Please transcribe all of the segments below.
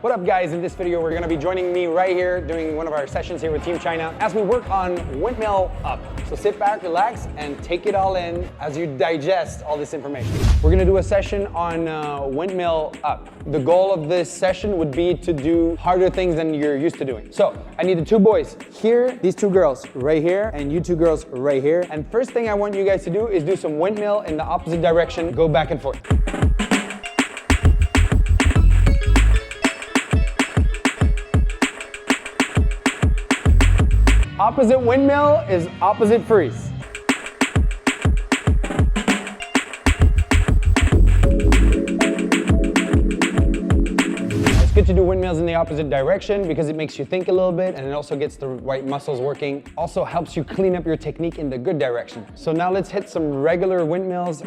What up guys, in this video we're going to be joining me right here doing one of our sessions here with Team China as we work on Windmill up. So sit back, relax, and take it all in as you digest all this information. We're going to do a session on Windmill up. The goal of this session would be to do harder things than you're used to doing. So I need the two boys here, these two girls right here, and you two girls right here. And first thing I want you guys to do is do some windmill in the opposite direction, go back and forth. Opposite windmill is opposite freeze. It's good to do windmills in the opposite direction because it makes you think a little bit and it also gets the right muscles working. Also helps you clean up your technique in the good direction. So now let's hit some regular windmills.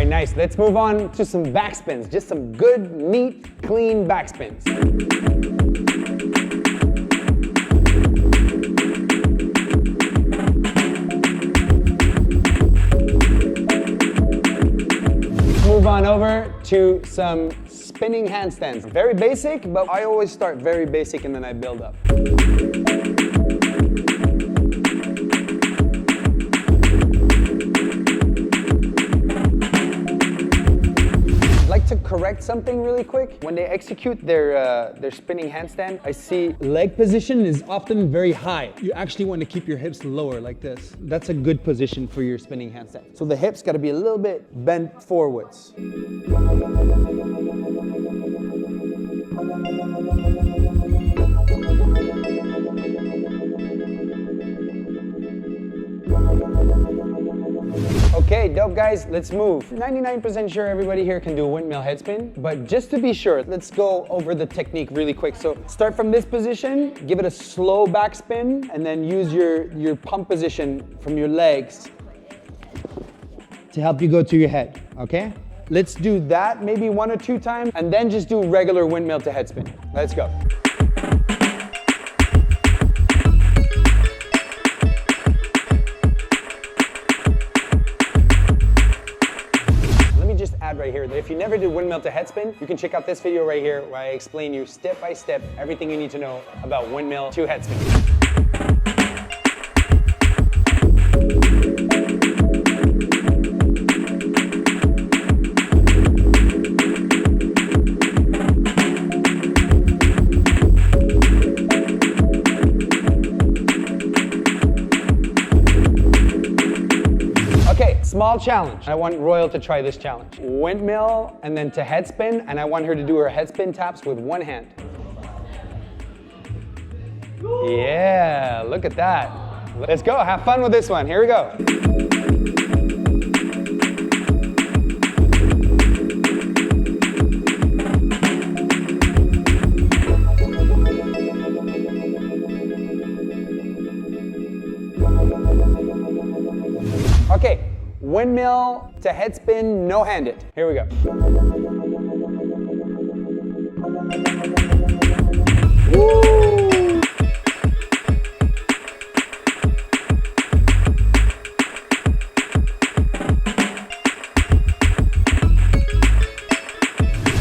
Nice. Let's move on to some backspins. Just some good, neat, clean backspins. Move on over to some spinning handstands. Very basic, but I always start very basic and then I build up. To correct something really quick, when they execute their spinning handstand, I see leg position is often very high. You actually want to keep your hips lower like this. That's a good position for your spinning handstand. So the hips got to be a little bit bent forwards. Okay, dope guys, let's move. 99% sure everybody here can do a windmill headspin, but just to be sure, let's go over the technique really quick. So start from this position, give it a slow backspin, and then use your pump position from your legs to help you go to your head, okay? Let's do that maybe 1 or 2 times, and then just do regular windmill to headspin. Let's go. Right here that if you never did windmill to headspin, you can check out this video right here where I explain you step by step everything you need to know about windmill to headspin. Small challenge. I want Royal to try this challenge. Windmill and then to headspin, and I want her to do her headspin taps with one hand. Yeah, look at that. Let's go, have fun with this one. Here we go. Okay. Windmill to headspin, no-handed. Here we go. Woo!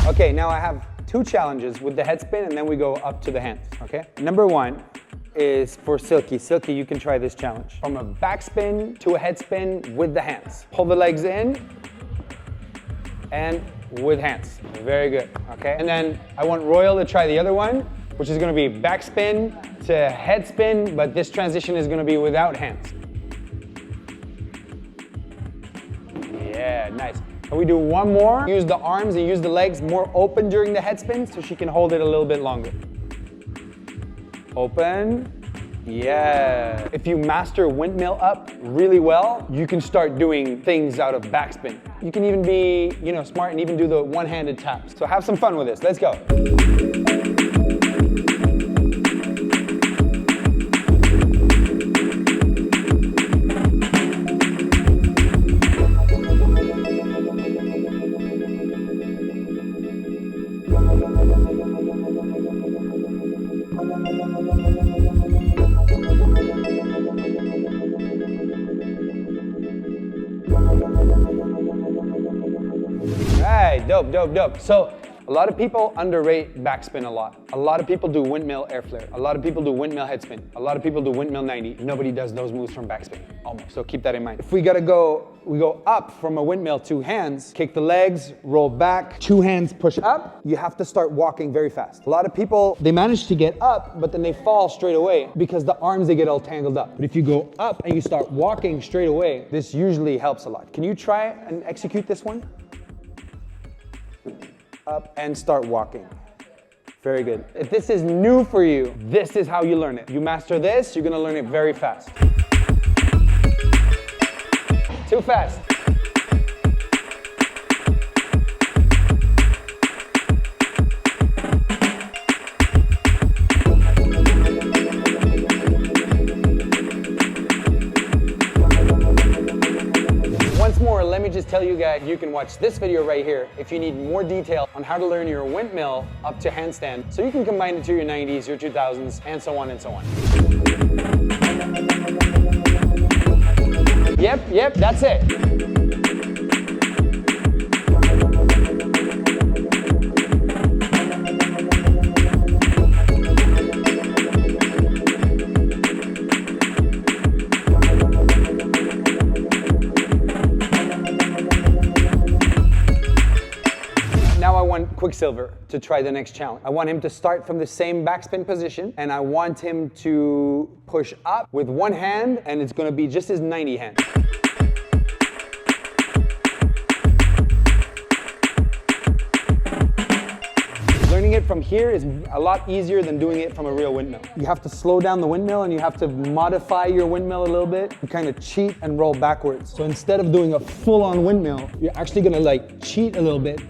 Okay, now I have 2 challenges with the headspin and then we go up to the hands, okay? Number 1 is for Silky. Silky, you can try this challenge. From a backspin to a headspin with the hands. Pull the legs in and with hands. Very good, okay? And then I want Royal to try the other one, which is gonna be backspin to headspin, but this transition is gonna be without hands. Yeah, nice. And we do one more. Use the arms and use the legs more open during the headspin so she can hold it a little bit longer. Open, yeah. If you master windmill up really well, you can start doing things out of backspin. You can even be, smart and even do the one-handed taps. So have some fun with this, let's go. Right, dope, dope, dope. So a lot of people underrate backspin a lot. A lot of people do windmill air flare. A lot of people do windmill headspin. A lot of people do windmill 90. Nobody does those moves from backspin, almost. So keep that in mind. If we go up from a windmill, 2 hands, kick the legs, roll back, 2 hands push up, you have to start walking very fast. A lot of people, they manage to get up, but then they fall straight away because the arms, they get all tangled up. But if you go up and you start walking straight away, this usually helps a lot. Can you try and execute this one? Up and start walking. Very good. If this is new for you, this is how you learn it. You master this, you're gonna learn it very fast. Too fast. Once more, let me just tell you guys, you can watch this video right here if you need more detail on how to learn your windmill up to handstand, so you can combine it to your 90s, your 2000s, and so on and so on. Yep, that's it. Now I want QuickSilver to try the next challenge. I want him to start from the same backspin position, and I want him to push up with 1 hand, and it's gonna be just his 90 hand. Learning it from here is a lot easier than doing it from a real windmill. You have to slow down the windmill and you have to modify your windmill a little bit. You kind of cheat and roll backwards. So instead of doing a full-on windmill, you're actually gonna like cheat a little bit.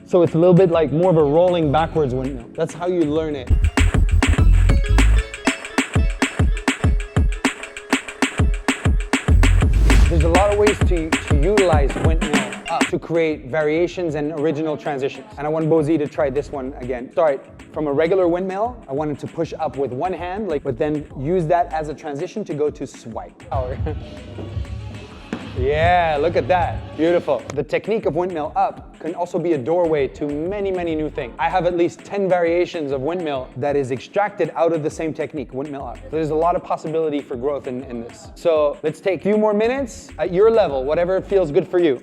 So it's a little bit like more of a rolling backwards windmill. That's how you learn it. There's a lot of ways to utilize windmill up to create variations and original transitions. And I want Bozy to try this one again. Start from a regular windmill. I want him to push up with 1 hand, but then use that as a transition to go to swipe. Yeah, look at that. Beautiful. The technique of windmill up can also be a doorway to many, many new things. I have at least 10 variations of windmill that is extracted out of the same technique, windmill up. There's a lot of possibility for growth in this. So let's take a few more minutes at your level, whatever feels good for you.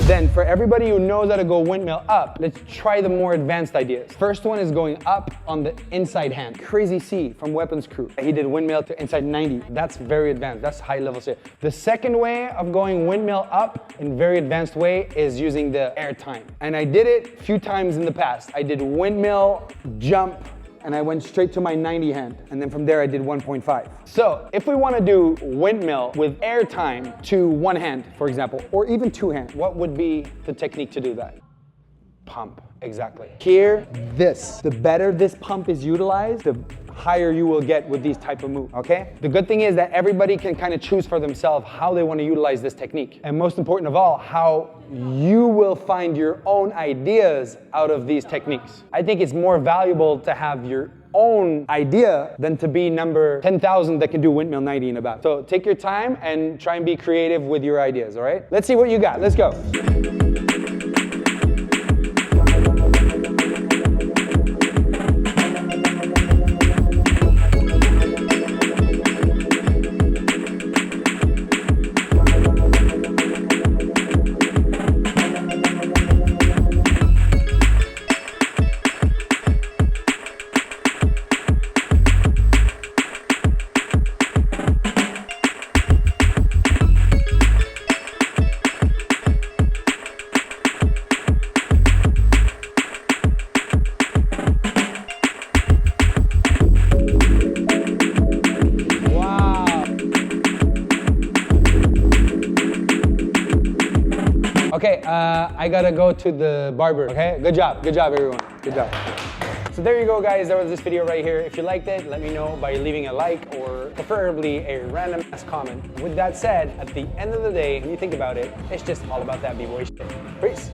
Then for everybody who knows how to go windmill up, let's try the more advanced ideas. First one is going up on the inside hand. Crazy C from Weapons Crew. He did windmill to inside 90. That's very advanced. That's high level shit. The second way of going windmill up in very advanced way is using the air time. And I did it a few times in the past. I did windmill, jump, and I went straight to my 90 hand. And then from there I did 1.5. So if we want to do windmill with air time to 1 hand, for example, or even 2 hands, what would be the technique to do that? Pump, exactly. Here, the better this pump is utilized, the higher you will get with these type of moves, okay? The good thing is that everybody can kind of choose for themselves how they want to utilize this technique. And most important of all, how you will find your own ideas out of these techniques. I think it's more valuable to have your own idea than to be number 10,000 that can do windmill 90 in about. So take your time and try and be creative with your ideas, all right? Let's see what you got. Let's go. Okay, I gotta go to the barber, okay? Good job, everyone, good job. So there you go, guys. That was this video right here. If you liked it, let me know by leaving a like or preferably a random ass comment. With that said, at the end of the day, when you think about it, it's just all about that B-boy shit. Peace.